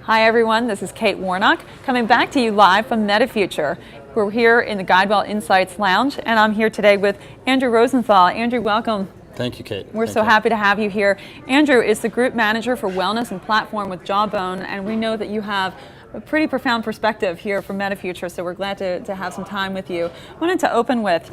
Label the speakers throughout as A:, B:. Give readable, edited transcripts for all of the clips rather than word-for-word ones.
A: Hi everyone, this is Kate Warnock coming back to you live from MediFuture. We're here in the GuideWell Insights Lounge and I'm here today with Andrew Rosenthal. Andrew, welcome.
B: Thank you, Kate.
A: We're so happy to have you here. Andrew is the Group Manager for Wellness and Platform with Jawbone, and we know that you have a pretty profound perspective here from MediFuture, so we're glad to have some time with you. I wanted to open with,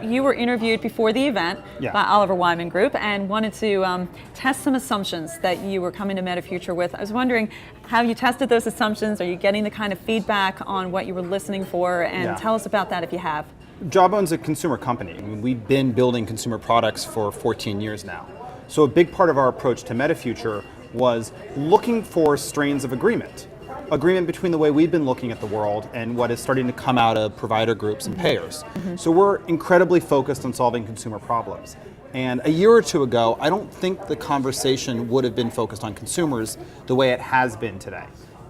A: you were interviewed before the event by Oliver Wyman Group and wanted to test some assumptions that you were coming to MediFuture with. I was wondering, have you tested those assumptions? Are you getting the kind of feedback on what you were listening for? And tell us about that if you have.
B: Jawbone's a consumer company. I mean, we've been building consumer products for 14 years now. So a big part of our approach to MediFuture was looking for strains of agreement between the way we've been looking at the world and what is starting to come out of provider groups and payers. So we're incredibly focused on solving consumer problems. And a year or two ago, I don't think the conversation would have been focused on consumers the way it has been today.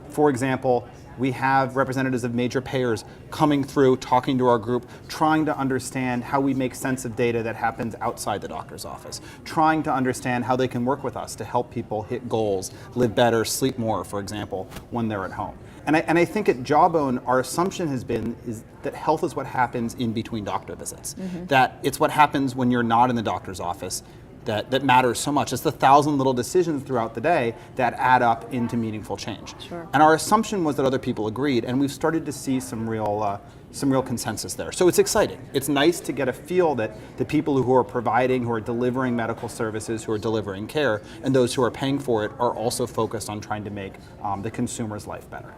B: For example, we have representatives of major payers coming through, talking to our group, trying to understand how we make sense of data that happens outside the doctor's office, trying to understand how they can work with us to help people hit goals, live better, sleep more, for example, when they're at home. And I think at Jawbone, our assumption has been is that health is what happens in between doctor visits, that it's what happens when you're not in the doctor's office that matters so much. It's the 1,000 little decisions throughout the day that add up into meaningful change.
A: Sure.
B: And our assumption was that other people agreed, and we've started to see some real consensus there. So it's exciting. It's nice to get a feel that the people who are providing, who are delivering medical services, who are delivering care, and those who are paying for it are also focused on trying to make the consumer's life better.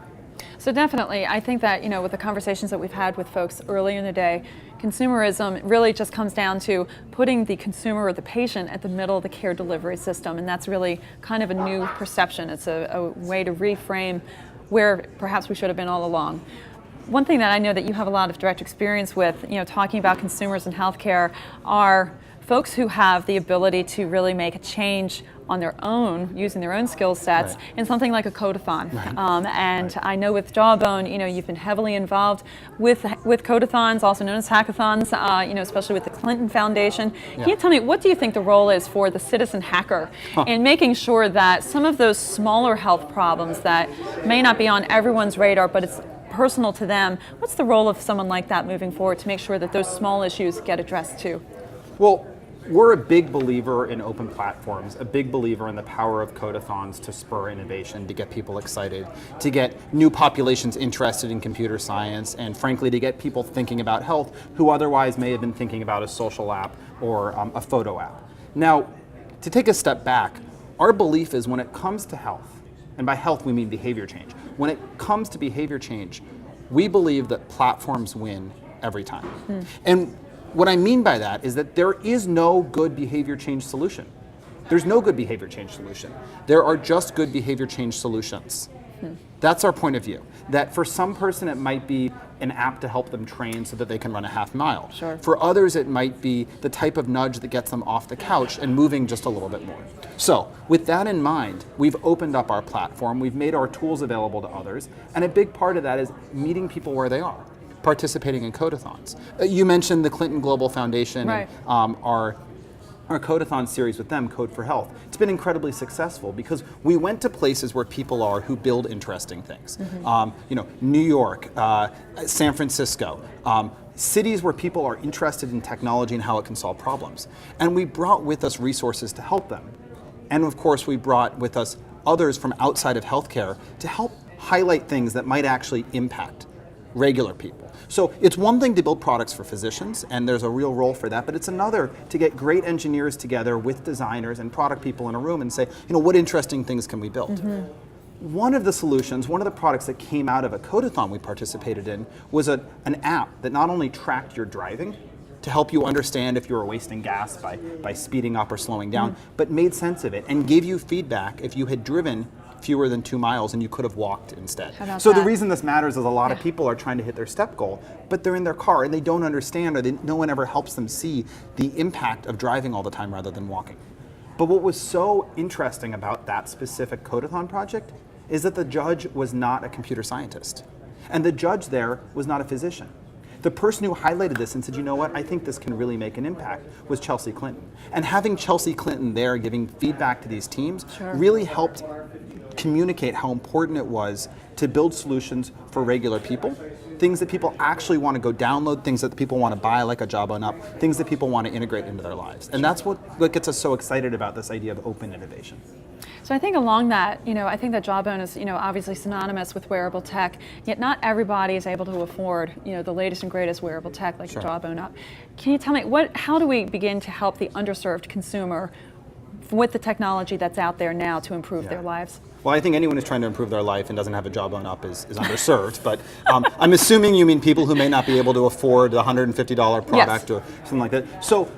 A: So definitely, I think that, with the conversations that we've had with folks earlier in the day, consumerism really just comes down to putting the consumer or the patient at the middle of the care delivery system, and that's really kind of a new perception. It's a way to reframe where perhaps we should have been all along. One thing that I know that you have a lot of direct experience with, talking about consumers in healthcare, are folks who have the ability to really make a change on their own, using their own skill sets, in something like a codathon. I know with Jawbone, you've been heavily involved with codathons, also known as hackathons, especially with the Clinton Foundation. Can you tell me, what do you think the role is for the citizen hacker in making sure that some of those smaller health problems that may not be on everyone's radar, but it's personal to them, what's the role of someone like that moving forward to make sure that those small issues get addressed too?
B: Well, we're a big believer in open platforms, a big believer in the power of codathons to spur innovation, to get people excited, to get new populations interested in computer science, and frankly, to get people thinking about health who otherwise may have been thinking about a social app or a photo app. Now, to take a step back, our belief is when it comes to health, and by health we mean behavior change, when it comes to behavior change, we believe that platforms win every time. And what I mean by that is that there is no good behavior change solution. There's no good behavior change solution. There are just good behavior change solutions. That's our point of view. That for some person it might be an app to help them train so that they can run a half mile.
A: Sure.
B: For others it might be the type of nudge that gets them off the couch and moving just a little bit more. So with that in mind, we've opened up our platform, we've made our tools available to others, and a big part of that is meeting people where they are, participating in codathons. You mentioned the Clinton Global Foundation and our codathon series with them, Code for Health. It's been incredibly successful because we went to places where people are who build interesting things. New York, San Francisco, cities where people are interested in technology and how it can solve problems. And we brought with us resources to help them. And of course, we brought with us others from outside of healthcare to help highlight things that might actually impact regular people. So it's one thing to build products for physicians, and there's a real role for that, but it's another to get great engineers together with designers and product people in a room and say, what interesting things can we build? One of the solutions, one of the products that came out of a codathon we participated in was an app that not only tracked your driving to help you understand if you were wasting gas by speeding up or slowing down, but made sense of it and gave you feedback if you had driven fewer than 2 miles and you could have walked instead. So the reason this matters is a lot of people are trying to hit their step goal, but they're in their car and they don't understand, or no one ever helps them see the impact of driving all the time rather than walking. But what was so interesting about that specific codathon project is that the judge was not a computer scientist. And the judge there was not a physician. The person who highlighted this and said, you know what, I think this can really make an impact, was Chelsea Clinton. And having Chelsea Clinton there giving feedback to these teams really helped communicate how important it was to build solutions for regular people, things that people actually want to go download, things that people want to buy like a Jawbone up, things that people want to integrate into their lives. And that's what gets us so excited about this idea of open innovation.
A: So I think along that, I think that Jawbone is, obviously synonymous with wearable tech, yet not everybody is able to afford, the latest and greatest wearable tech like
B: Sure.
A: a Jawbone up. Can you tell me, how do we begin to help the underserved consumer with the technology that's out there now to improve their lives?
B: Well, I think anyone who's trying to improve their life and doesn't have a Jawbone up is underserved, but I'm assuming you mean people who may not be able to afford the $150 product or something like that. So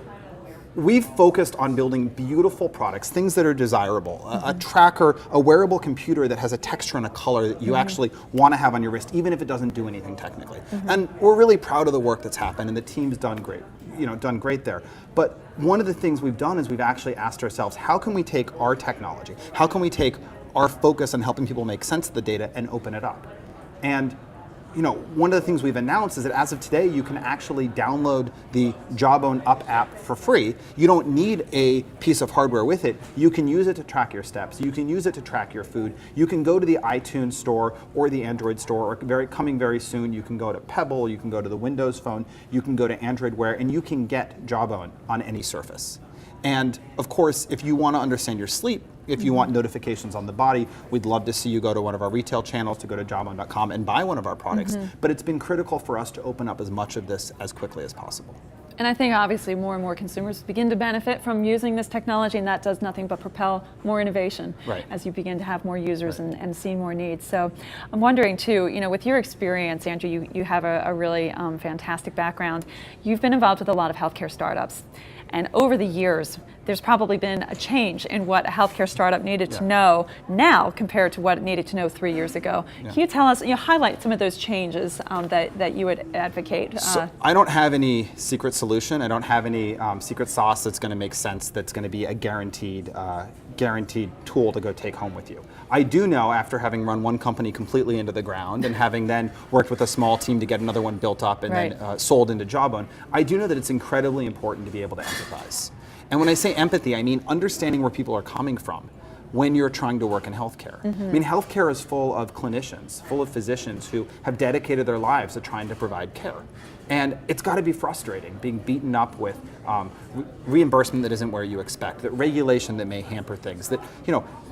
B: we've focused on building beautiful products, things that are desirable, a tracker, a wearable computer that has a texture and a color that you actually want to have on your wrist, even if it doesn't do anything technically. And we're really proud of the work that's happened, and the team's done great. Done great there. But one of the things we've done is we've actually asked ourselves, how can we take our technology, how can we take our focus on helping people make sense of the data and open it up? And one of the things we've announced is that as of today, you can actually download the Jawbone Up app for free. You don't need a piece of hardware with it. You can use it to track your steps. You can use it to track your food. You can go to the iTunes store or the Android store, or coming very soon, you can go to Pebble, you can go to the Windows Phone, you can go to Android Wear, and you can get Jawbone on any surface. And of course, if you want to understand your sleep, if you want notifications on the body, we'd love to see you go to one of our retail channels, to go to jawbone.com and buy one of our products. But it's been critical for us to open up as much of this as quickly as possible.
A: And I think obviously more and more consumers begin to benefit from using this technology, and that does nothing but propel more innovation as you begin to have more users and see more needs. So I'm wondering too, with your experience, Andrew, you have a really fantastic background. You've been involved with a lot of healthcare startups. And over the years, there's probably been a change in what a healthcare startup needed to know now compared to what it needed to know 3 years ago. Can you tell us, highlight some of those changes that you would advocate?
B: So I don't have any secret solution. I don't have any secret sauce that's going to make sense, that's going to be a guaranteed tool to go take home with you. I do know, after having run one company completely into the ground and having then worked with a small team to get another one built up and then sold into Jawbone, I do know that it's incredibly important to be able to empathize. And when I say empathy, I mean understanding where people are coming from when you're trying to work in healthcare. I mean, healthcare is full of clinicians, full of physicians who have dedicated their lives to trying to provide care. And it's got to be frustrating being beaten up with reimbursement that isn't where you expect, that regulation that may hamper things, that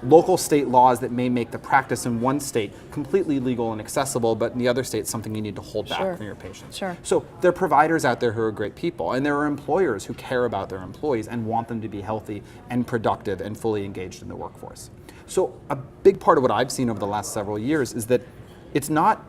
B: local state laws that may make the practice in one state completely legal and accessible, but in the other state something you need to hold back from your patients. So there are providers out there who are great people, and there are employers who care about their employees and want them to be healthy and productive and fully engaged in the workforce. So a big part of what I've seen over the last several years is that it's not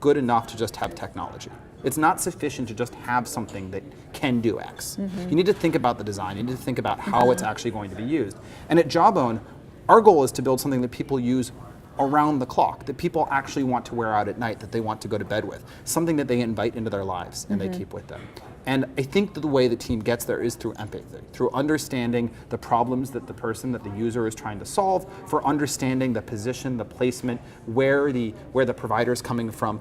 B: good enough to just have technology. It's not sufficient to just have something that can do X. You need to think about the design. You need to think about how it's actually going to be used. And at Jawbone, our goal is to build something that people use around the clock, that people actually want to wear out at night, that they want to go to bed with, something that they invite into their lives and they keep with them. And I think that the way the team gets there is through empathy, through understanding the problems that the user is trying to solve, for understanding the position, the placement, where the provider is coming from,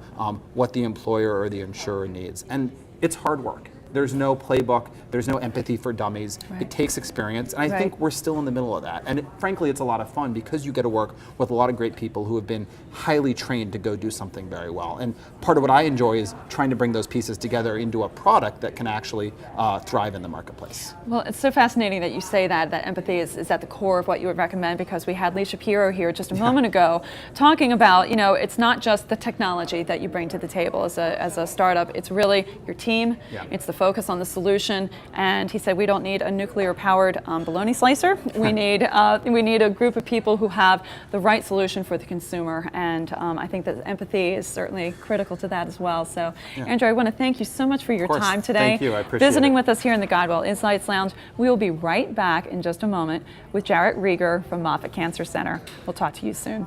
B: what the employer or the insurer needs. And it's hard work. There's no playbook, there's no empathy for dummies. It takes experience, and I think we're still in the middle of that. And frankly, it's a lot of fun because you get to work with a lot of great people who have been highly trained to go do something very well. And part of what I enjoy is trying to bring those pieces together into a product that can actually thrive in the marketplace.
A: Well, it's so fascinating that you say that empathy is at the core of what you would recommend, because we had Lee Shapiro here just a moment ago talking about, it's not just the technology that you bring to the table as a startup, it's really your team, it's the focus on the solution, and he said we don't need a nuclear-powered bologna slicer. We need a group of people who have the right solution for the consumer, and I think that empathy is certainly critical to that as well. So, Andrew, I want to thank you so much for your time today.
B: Thank you. I appreciate
A: visiting
B: it.
A: with us here in the GuideWell Insights Lounge. We will be right back in just a moment with Jarrett Rieger from Moffitt Cancer Center. We'll talk to you soon.